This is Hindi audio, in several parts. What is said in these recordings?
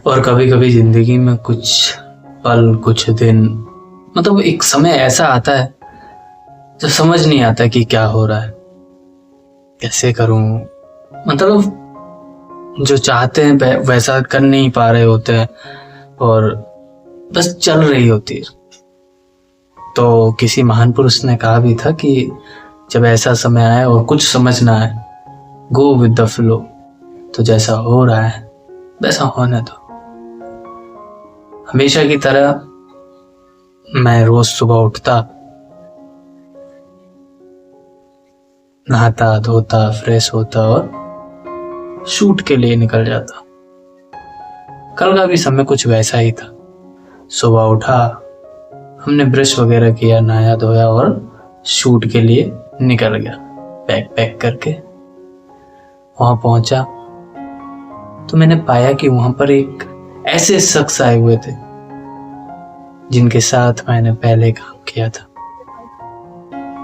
और कभी कभी जिंदगी में कुछ पल, कुछ दिन, मतलब एक समय ऐसा आता है जो समझ नहीं आता कि क्या हो रहा है, कैसे करूं। मतलब जो चाहते हैं वैसा कर नहीं पा रहे होते हैं और बस चल रही होती है। तो किसी महान पुरुष ने कहा भी था कि जब ऐसा समय आए और कुछ समझ ना आए, गो विद द फ्लो। तो जैसा हो रहा है वैसा होने दो। हमेशा की तरह मैं रोज सुबह उठता, नहाता धोता, फ्रेश होता और शूट के लिए निकल जाता। कल का भी समय कुछ वैसा ही था। सुबह उठा, हमने ब्रश वगैरह किया, नहाया धोया और शूट के लिए निकल गया बैग पैक करके। वहां पहुंचा तो मैंने पाया कि वहां पर एक ऐसे शख्स आए हुए थे जिनके साथ मैंने पहले काम किया था,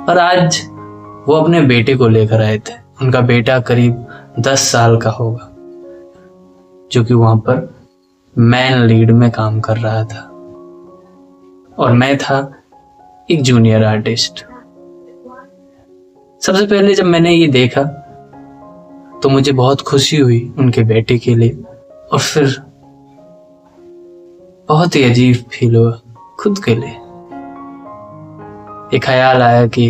और आज वो अपने बेटे को लेकर आए थे। उनका बेटा करीब 10 साल का होगा, जो कि वहां पर मैन लीड में काम कर रहा था और मैं था एक जूनियर आर्टिस्ट। सबसे पहले जब मैंने ये देखा तो मुझे बहुत खुशी हुई उनके बेटे के लिए, और फिर बहुत ही अजीब फील हुआ खुद के लिए। एक ख्याल आया कि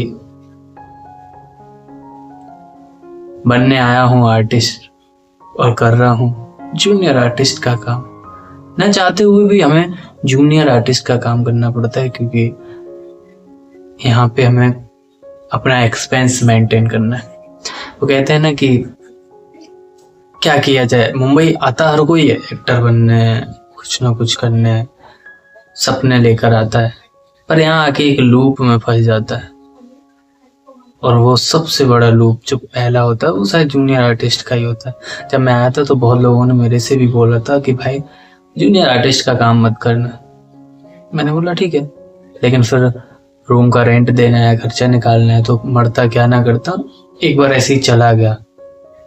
बनने आया हूं आर्टिस्ट और कर रहा हूं जूनियर आर्टिस्ट का काम। न चाहते हुए भी हमें जूनियर आर्टिस्ट का काम करना पड़ता है, क्योंकि यहाँ पे हमें अपना एक्सपेंस मेंटेन करना है। वो कहते हैं ना कि क्या किया जाए, मुंबई आता हर कोई है एक्टर बनने, कुछ ना कुछ करने, सपने लेकर आता है, पर यहाँ आके एक लूप में फंस जाता है। और वो सबसे बड़ा लूप जो पहला होता है वो शायद जूनियर आर्टिस्ट का ही होता है। जब मैं आया था तो बहुत लोगों ने मेरे से भी बोला था कि भाई जूनियर आर्टिस्ट का काम मत करना। मैंने बोला ठीक है, लेकिन फिर रूम का रेंट देना है, खर्चा निकालना है, तो मरता क्या ना करता, एक बार ऐसे ही चला गया।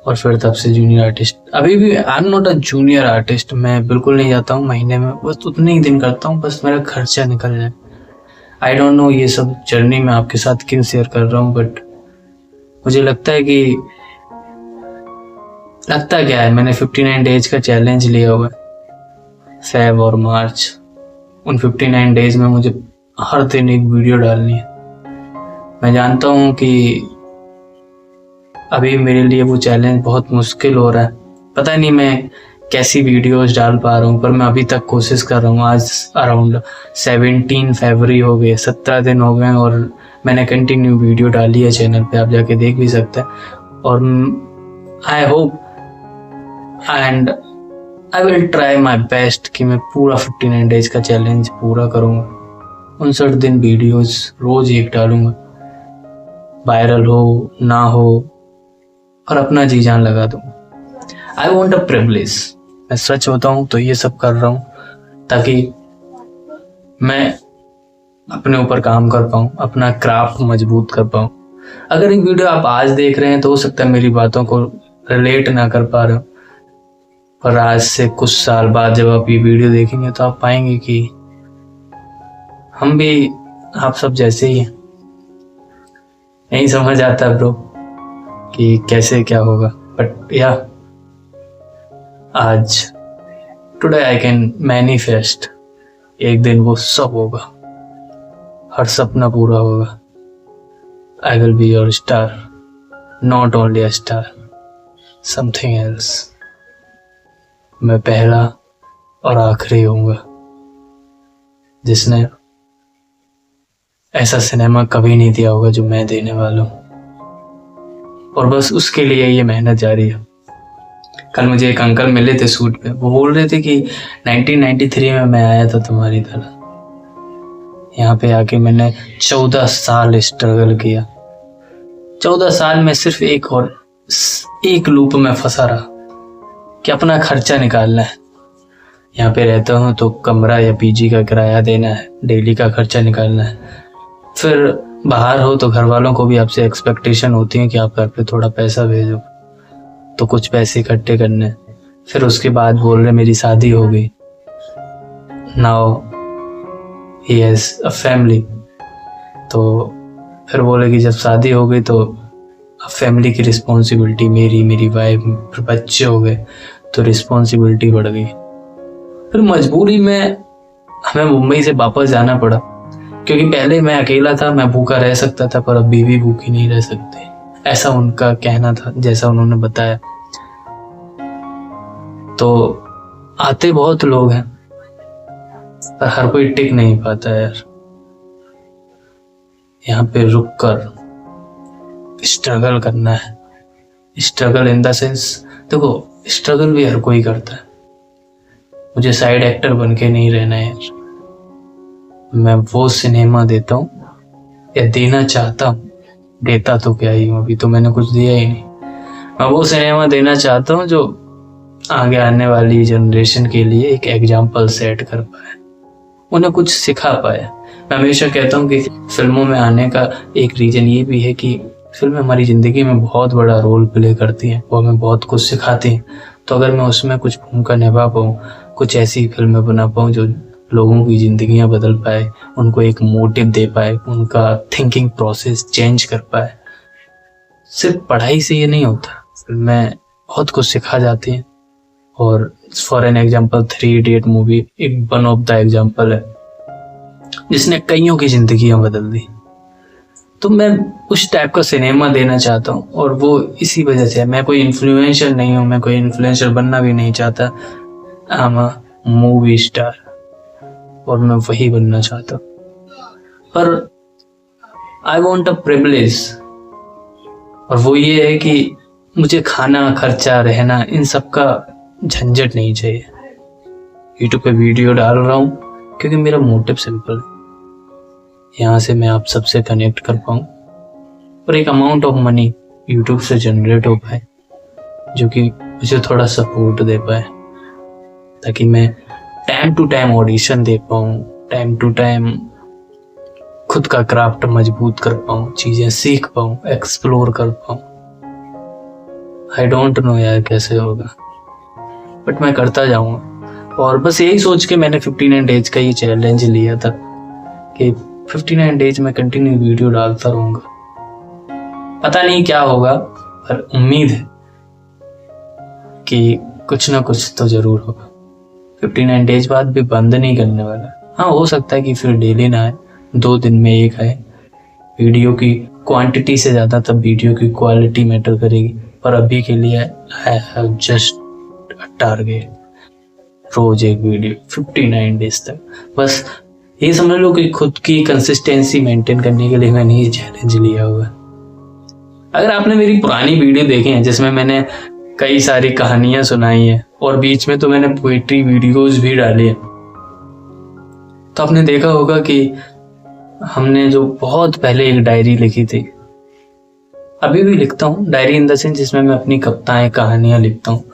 और फिर तब से जूनियर आर्टिस्ट, अभी भी I am not a junior artist. मैं बिल्कुल नहीं जाता हूँ महीने में, बस उतने ही दिन करता हूँ, बस मेरा खर्चा निकल जाए। आई डोंट नो ये सब जर्नी मैं आपके साथ क्यों शेयर कर रहा हूँ, बट मुझे लगता है कि लगता क्या है, मैंने 59 डेज का चैलेंज लिया हुआ है, फेब और मार्च। उन 59 डेज में मुझे हर दिन एक वीडियो डालनी है। मैं जानता हूँ कि अभी मेरे लिए वो चैलेंज बहुत मुश्किल हो रहा है। पता नहीं मैं कैसी वीडियोस डाल पा रहा हूँ, पर मैं अभी तक कोशिश कर रहा हूँ। आज अराउंड 17 फरवरी हो गए, 17 दिन हो गए और मैंने कंटिन्यू वीडियो डाली है चैनल पे, आप जाके देख भी सकते हैं। और I hope and I will try my best कि मैं पूरा 59 डेज का चैलेंज पूरा करूँगा। 59 दिन वीडियोस रोज एक डालूंगा, वायरल हो ना हो, और अपना जी जान लगा दूंगा। I want a privilege. मैं सच होता हूँ तो ये सब कर रहा हूँ ताकि मैं अपने ऊपर काम कर पाऊँ, अपना क्राफ्ट मजबूत कर पाऊँ। अगर एक वीडियो आप आज देख रहे हैं तो हो सकता है मेरी बातों को रिलेट ना कर पा रहे हो, पर आज से कुछ साल बाद जब आप ये वीडियो देखेंगे तो आप पाएंगे कि हम भी आप सब जैसे ही हैं। नहीं समझ आता ब्रो कि कैसे क्या होगा, बट या आज टुडे आई कैन मैनिफेस्ट, एक दिन वो सब होगा, हर सपना पूरा होगा। I will be your star, not only a star, something else. मैं पहला और आखिरी होऊंगा जिसने ऐसा सिनेमा कभी नहीं दिया होगा जो मैं देने वाला हूँ, और बस उसके लिए ये मेहनत जारी है। कल मुझे एक अंकल मिले थे शूट पे, वो बोल रहे थे कि 1993 में मैं आया था तुम्हारी तरह। यहाँ पे आके मैंने 14 साल स्ट्रगल किया। 14 साल में सिर्फ एक लूप में फंसा रहा कि अपना खर्चा निकालना है। यहाँ पे रहता हूँ तो कमरा या पीजी का किराया देना है, डेली का खर्चा निकालना है। फिर बाहर हो तो घर वालों को भी आपसे एक्सपेक्टेशन होती है कि आप घर पे थोड़ा पैसा भेजो, तो कुछ पैसे इकट्ठे करने। फिर उसके बाद बोल रहे मेरी शादी हो गई, now he has a family. तो फिर बोले कि जब शादी हो गई तो फैमिली की रिस्पॉन्सिबिलिटी मेरी वाइफ, फिर बच्चे हो गए तो रिस्पॉन्सिबिलिटी बढ़ गई। फिर मजबूरी में हमें मुंबई से वापस जाना पड़ा, क्योंकि पहले मैं अकेला था, मैं भूखा रह सकता था, पर अब बीवी भूखी नहीं रह सकती, ऐसा उनका कहना था, जैसा उन्होंने बताया। तो आते बहुत लोग हैं पर हर कोई टिक नहीं पाता यार। यहाँ पे रुक कर स्ट्रगल करना है। स्ट्रगल इन द सेंस, देखो स्ट्रगल भी हर कोई करता है। मुझे साइड एक्टर बन के नहीं रहना है यार। मैं वो सिनेमा देता हूँ या देना चाहता हूँ, देता तो क्या ही हूँ, अभी तो मैंने कुछ दिया ही नहीं। मैं वो सिनेमा देना चाहता हूँ जो आगे आने वाली जनरेशन के लिए एक एग्जाम्पल सेट कर पाए, उन्हें कुछ सिखा पाए। मैं हमेशा कहता हूँ कि फिल्मों में आने का एक रीजन ये भी है कि फिल्में हमारी ज़िंदगी में बहुत बड़ा रोल प्ले करती हैं, वो हमें बहुत कुछ सिखाती हैं। तो अगर मैं उसमें कुछ भूमिका निभा पाऊँ, कुछ ऐसी फिल्में बना पाऊँ जो लोगों की ज़िंदगियाँ बदल पाए, उनको एक मोटिव दे पाए, उनका थिंकिंग प्रोसेस चेंज कर पाए। सिर्फ पढ़ाई से ये नहीं होता, फिल्में बहुत कुछ सिखा जाती हैं। और for an example 3 idiot movie एक वन ऑफ द एग्जाम्पल है जिसने कईयों की जिंदगियां बदल दी। तो मैं उस टाइप का सिनेमा देना चाहता हूँ, और वो इसी वजह से। मैं कोई इन्फ्लुएंसर नहीं हूँ, मैं कोई इन्फ्लुएंसर बनना भी नहीं चाहता। I am a movie star, और मैं वही बनना चाहता हूँ। पर आई वॉन्ट अ प्रिविलेज, और वो ये है कि मुझे खाना, खर्चा, रहना, इन सब का झंझट नहीं चाहिए। यूट्यूब पे वीडियो डाल रहा हूँ क्योंकि मेरा मोटिव सिंपल है, यहाँ से मैं आप सबसे कनेक्ट कर पाऊँ और एक अमाउंट ऑफ मनी यूट्यूब से जनरेट हो पाए जो कि मुझे थोड़ा सपोर्ट दे पाए, ताकि मैं टाइम टू टाइम ऑडिशन दे पाऊँ, टाइम टू टाइम खुद का क्राफ्ट मजबूत कर पाऊँ, चीज़ें सीख पाऊँ, एक्सप्लोर कर पाऊँ। आई डोंट नो यार कैसे होगा, बट मैं करता जाऊँगा। और बस यही सोच के मैंने 59 डेज का ये चैलेंज लिया था कि 59 डेज में कंटिन्यू वीडियो डालता रहूँगा। पता नहीं क्या होगा, पर उम्मीद है कि कुछ ना कुछ तो जरूर होगा। 59 डेज बाद भी बंद नहीं करने वाला। हाँ, हो सकता है कि फिर डेली ना आए, 2 दिन में एक आए। वीडियो की क्वांटिटी से ज़्यादा तब वीडियो की क्वालिटी मैटर करेगी। पर अभी के लिए I have just a target, रोज एक वीडियो 59 डेज तक। बस ये समझ लो कि खुद की कंसिस्टेंसी मेंटेन करने के लिए मैंने ये चैलेंज लिया हुआ है। अगर आपने मेरी पुरानी वीडियो देखे हैं जिसमें मैंने कई सारी कहानियां सुनाई है और बीच में तो मैंने पोइट्री वीडियोस भी डाली है, तो आपने देखा होगा कि हमने जो बहुत पहले एक डायरी लिखी थी, अभी भी लिखता हूँ डायरी इन द सेंस जिसमें मैं अपनी कविताएं, कहानियां लिखता हूँ।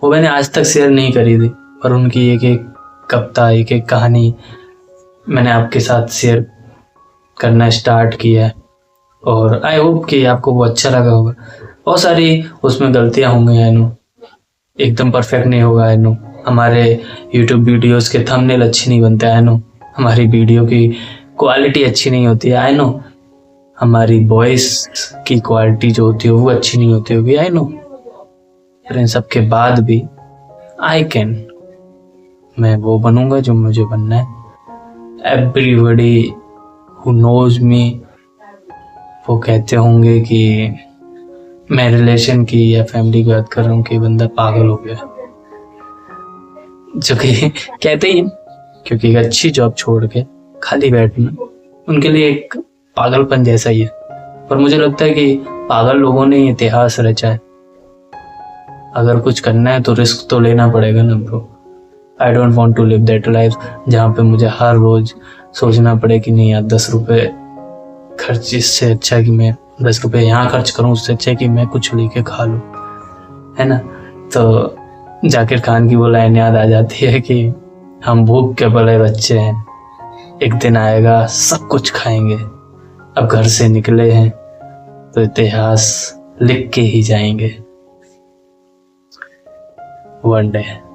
वो मैंने आज तक शेयर नहीं करी थी, पर उनकी एक एक कविता, एक एक कहानी मैंने आपके साथ शेयर करना स्टार्ट किया है, और आई होप कि आपको वो अच्छा लगा होगा। बहुत सारी उसमें गलतियां होंगी, आई नो, एकदम परफेक्ट नहीं होगा, आई नो। हमारे यूट्यूब वीडियोस के थंबनेल अच्छे नहीं बनते, आई नो। हमारी वीडियो की क्वालिटी अच्छी नहीं होती है, आई नो। हमारी वॉइस की क्वालिटी जो होती है वो अच्छी नहीं होती होगी, आई नो। पर इन सब के बाद भी आई कैन, मैं वो बनूंगा जो मुझे बनना है। एवरीबडी हु नोज मी वो कहते होंगे कि मैं रिलेशन की या फैमिली की बात कर रहा हूँ कि बंदा पागल हो गया, जो कि कहते ही, क्योंकि एक अच्छी जॉब छोड़ के खाली बैठना उनके लिए एक पागलपन जैसा ही है। पर मुझे लगता है कि पागल लोगों ने इतिहास रचा है। अगर कुछ करना है तो रिस्क तो लेना पड़ेगा ना bro. I don't want to live that life जहाँ पे मुझे हर रोज सोचना पड़े कि नहीं यार 10 रुपए खर्च, इससे अच्छा है कि मैं 10 रुपए यहाँ खर्च करूँ, उससे अच्छा है कि मैं कुछ लेके खा लूँ, है ना। तो जाकिर खान की वो लाइन याद आ जाती है कि हम भूख के पले बच्चे हैं, एक दिन आएगा सब कुछ खाएंगे, अब घर से निकले हैं तो इतिहास लिख के ही जाएंगे। One day.